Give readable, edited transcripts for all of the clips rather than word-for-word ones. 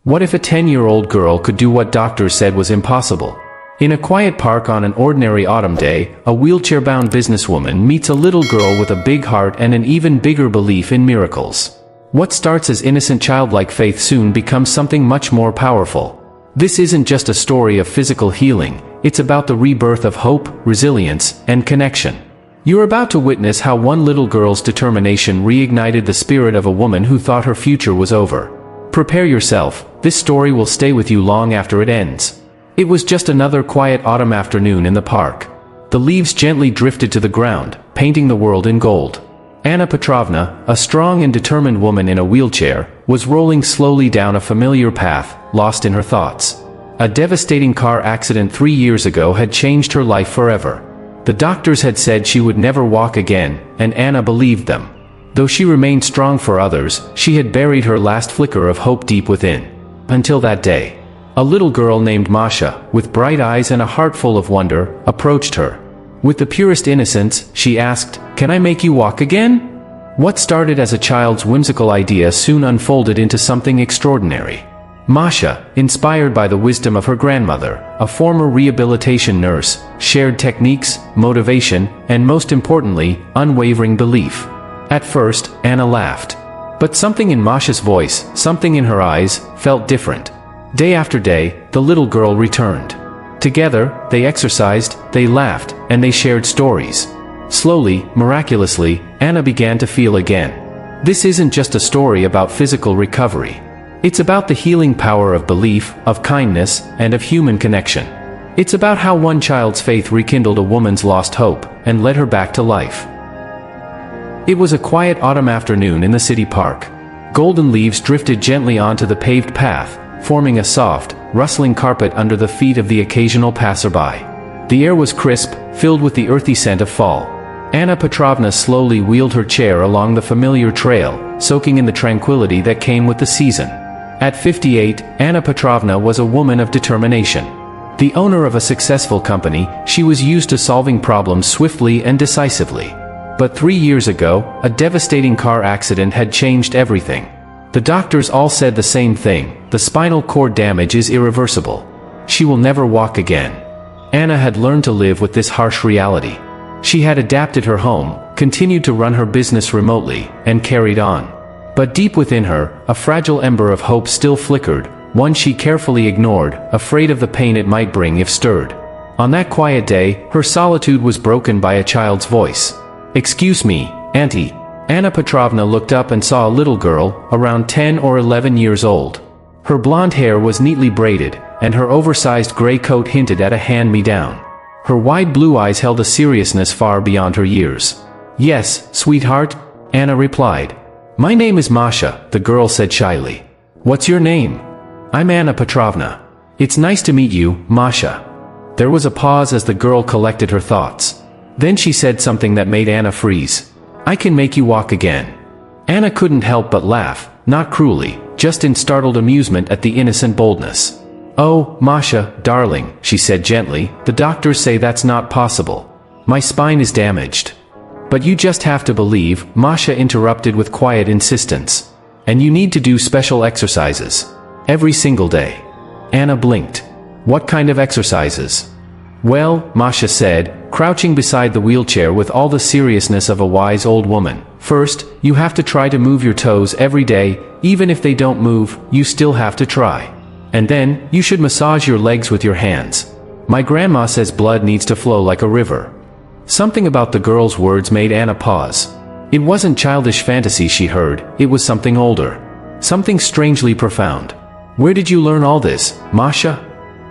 What if a 10-year-old girl could do what doctors said was impossible? In a quiet park on an ordinary autumn day, a wheelchair-bound businesswoman meets a little girl with a big heart and an even bigger belief in miracles. What starts as innocent childlike faith soon becomes something much more powerful. This isn't just a story of physical healing, it's about the rebirth of hope, resilience, and connection. You're about to witness how one little girl's determination reignited the spirit of a woman who thought her future was over. Prepare yourself, this story will stay with you long after it ends. It was just another quiet autumn afternoon in the park. The leaves gently drifted to the ground, painting the world in gold. Anna Petrovna, a strong and determined woman in a wheelchair, was rolling slowly down a familiar path, lost in her thoughts. A devastating car accident 3 years ago had changed her life forever. The doctors had said she would never walk again, and Anna believed them. Though she remained strong for others, she had buried her last flicker of hope deep within. Until that day. A little girl named Masha, with bright eyes and a heart full of wonder, approached her. With the purest innocence, she asked, "Can I make you walk again?" What started as a child's whimsical idea soon unfolded into something extraordinary. Masha, inspired by the wisdom of her grandmother, a former rehabilitation nurse, shared techniques, motivation, and most importantly, unwavering belief. At first, Anna laughed. But something in Masha's voice, something in her eyes, felt different. Day after day, the little girl returned. Together, they exercised, they laughed, and they shared stories. Slowly, miraculously, Anna began to feel again. This isn't just a story about physical recovery. It's about the healing power of belief, of kindness, and of human connection. It's about how one child's faith rekindled a woman's lost hope, and led her back to life. It was a quiet autumn afternoon in the city park. Golden leaves drifted gently onto the paved path, forming a soft, rustling carpet under the feet of the occasional passerby. The air was crisp, filled with the earthy scent of fall. Anna Petrovna slowly wheeled her chair along the familiar trail, soaking in the tranquility that came with the season. At 58, Anna Petrovna was a woman of determination. The owner of a successful company, she was used to solving problems swiftly and decisively. But 3 years ago, a devastating car accident had changed everything. The doctors all said the same thing: the spinal cord damage is irreversible. She will never walk again. Anna had learned to live with this harsh reality. She had adapted her home, continued to run her business remotely, and carried on. But deep within her, a fragile ember of hope still flickered, one she carefully ignored, afraid of the pain it might bring if stirred. On that quiet day, her solitude was broken by a child's voice. "Excuse me, Auntie." Anna Petrovna looked up and saw a little girl, around 10 or 11 years old. Her blonde hair was neatly braided, and her oversized gray coat hinted at a hand-me-down. Her wide blue eyes held a seriousness far beyond her years. "Yes, sweetheart," Anna replied. "My name is Masha," the girl said shyly. "What's your name?" "I'm Anna Petrovna." "It's nice to meet you, Masha." There was a pause as the girl collected her thoughts. Then she said something that made Anna freeze. "I can make you walk again." Anna couldn't help but laugh, not cruelly, just in startled amusement at the innocent boldness. "Oh, Masha, darling," she said gently, "the doctors say that's not possible. My spine is damaged." "But you just have to believe," Masha interrupted with quiet insistence. "And you need to do special exercises. Every single day." Anna blinked. "What kind of exercises?" "Well," Masha said, crouching beside the wheelchair with all the seriousness of a wise old woman, "first, you have to try to move your toes every day, even if they don't move, you still have to try. And then, you should massage your legs with your hands. My grandma says blood needs to flow like a river." Something about the girl's words made Anna pause. It wasn't childish fantasy she heard, it was something older. Something strangely profound. "Where did you learn all this, Masha?"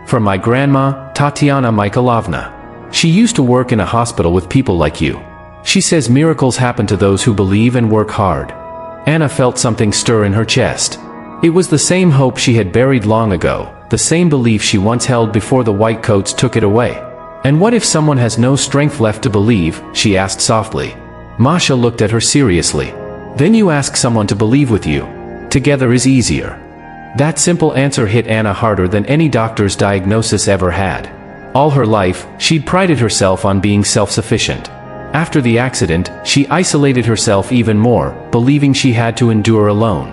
"From my grandma, Tatiana Mikhailovna. She used to work in a hospital with people like you. She says miracles happen to those who believe and work hard." Anna felt something stir in her chest. It was the same hope she had buried long ago, the same belief she once held before the white coats took it away. "And what if someone has no strength left to believe?" she asked softly. Masha looked at her seriously. "Then you ask someone to believe with you. Together is easier." That simple answer hit Anna harder than any doctor's diagnosis ever had. All her life, she'd prided herself on being self-sufficient. After the accident, she isolated herself even more, believing she had to endure alone.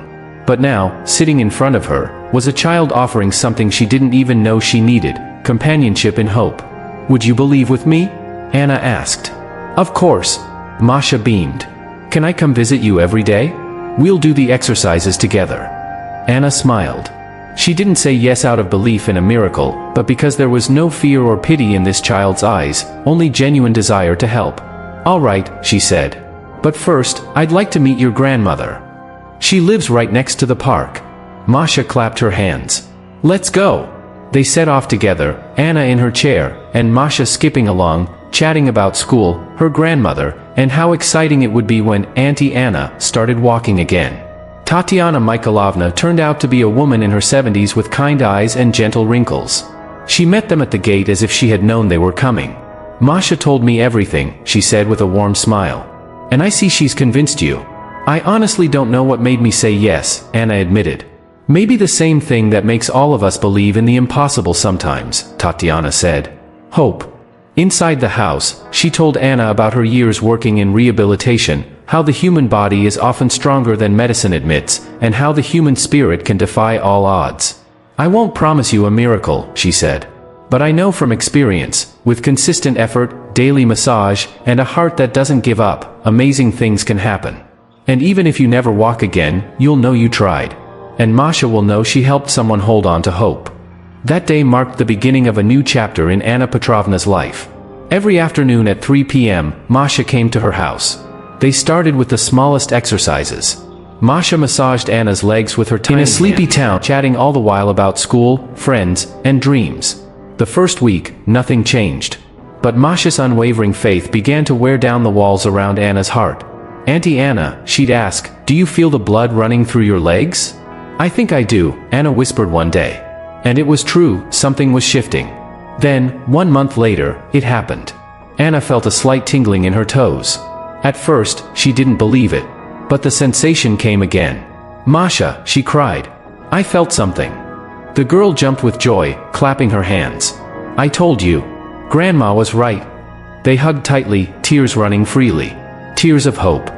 But now, sitting in front of her, was a child offering something she didn't even know she needed: companionship and hope. "Would you believe with me?" Anna asked. "Of course." Masha beamed. "Can I come visit you every day? We'll do the exercises together." Anna smiled. She didn't say yes out of belief in a miracle, but because there was no fear or pity in this child's eyes, only genuine desire to help. "All right," she said. "But first, I'd like to meet your grandmother. She lives right next to the park." Masha clapped her hands. "Let's go." They set off together, Anna in her chair, and Masha skipping along, chatting about school, her grandmother, and how exciting it would be when Auntie Anna started walking again. Tatiana Mikhailovna turned out to be a woman in her 70s with kind eyes and gentle wrinkles. She met them at the gate as if she had known they were coming. "Masha told me everything," she said with a warm smile. "And I see she's convinced you." "I honestly don't know what made me say yes," Anna admitted. "Maybe the same thing that makes all of us believe in the impossible sometimes," Tatiana said. "Hope." Inside the house, she told Anna about her years working in rehabilitation, how the human body is often stronger than medicine admits, and how the human spirit can defy all odds. "I won't promise you a miracle," she said. "But I know from experience, with consistent effort, daily massage, and a heart that doesn't give up, amazing things can happen. And even if you never walk again, you'll know you tried. And Masha will know she helped someone hold on to hope." That day marked the beginning of a new chapter in Anna Petrovna's life. Every afternoon at 3 p.m., Masha came to her house. They started with the smallest exercises. Masha massaged Anna's legs with her tiny hand. In a sleepy town, chatting all the while about school, friends, and dreams. The first week, nothing changed. But Masha's unwavering faith began to wear down the walls around Anna's heart. "Auntie Anna," she'd ask, "do you feel the blood running through your legs?" "I think I do," Anna whispered one day. And it was true, something was shifting. Then, 1 month later, it happened. Anna felt a slight tingling in her toes. At first, she didn't believe it. But the sensation came again. "Masha," she cried. "I felt something." The girl jumped with joy, clapping her hands. "I told you. Grandma was right." They hugged tightly, tears running freely. Tears of hope.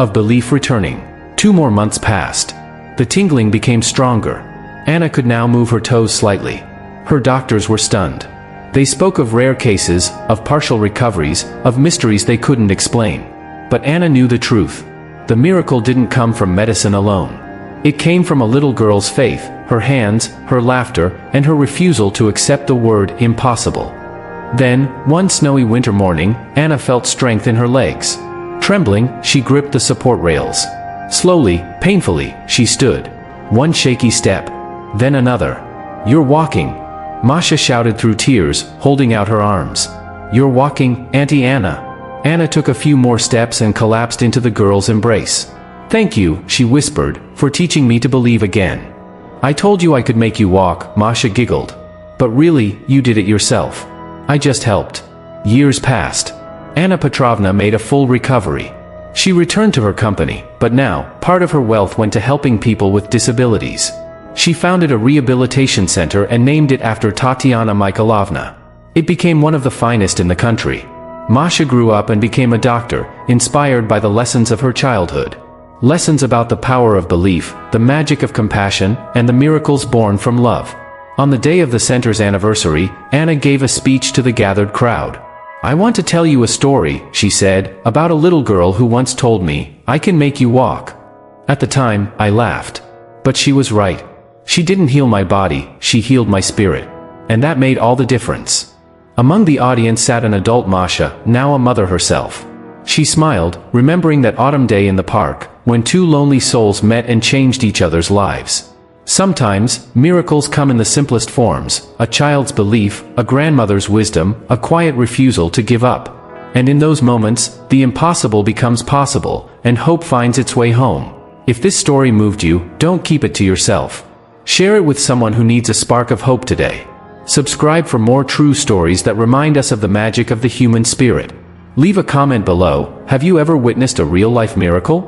Of belief returning. 2 more months passed. The tingling became stronger. Anna could now move her toes slightly. Her doctors were stunned. They spoke of rare cases, of partial recoveries, of mysteries they couldn't explain. But Anna knew the truth. The miracle didn't come from medicine alone. It came from a little girl's faith, her hands, her laughter, and her refusal to accept the word impossible. Then, one snowy winter morning, Anna felt strength in her legs. Trembling, she gripped the support rails. Slowly, painfully, she stood. One shaky step. Then another. "You're walking!" Masha shouted through tears, holding out her arms. "You're walking, Auntie Anna!" Anna took a few more steps and collapsed into the girl's embrace. "Thank you," she whispered, "for teaching me to believe again." "I told you I could make you walk," Masha giggled. "But really, you did it yourself. I just helped." Years passed. Anna Petrovna made a full recovery. She returned to her company, but now, part of her wealth went to helping people with disabilities. She founded a rehabilitation center and named it after Tatiana Mikhailovna. It became one of the finest in the country. Masha grew up and became a doctor, inspired by the lessons of her childhood. Lessons about the power of belief, the magic of compassion, and the miracles born from love. On the day of the center's anniversary, Anna gave a speech to the gathered crowd. "I want to tell you a story," she said, "about a little girl who once told me, 'I can make you walk.' At the time, I laughed. But she was right. She didn't heal my body, she healed my spirit. And that made all the difference." Among the audience sat an adult Masha, now a mother herself. She smiled, remembering that autumn day in the park, when 2 lonely souls met and changed each other's lives. Sometimes, miracles come in the simplest forms: a child's belief, a grandmother's wisdom, a quiet refusal to give up. And in those moments, the impossible becomes possible, and hope finds its way home. If this story moved you, don't keep it to yourself. Share it with someone who needs a spark of hope today. Subscribe for more true stories that remind us of the magic of the human spirit. Leave a comment below. Have you ever witnessed a real-life miracle?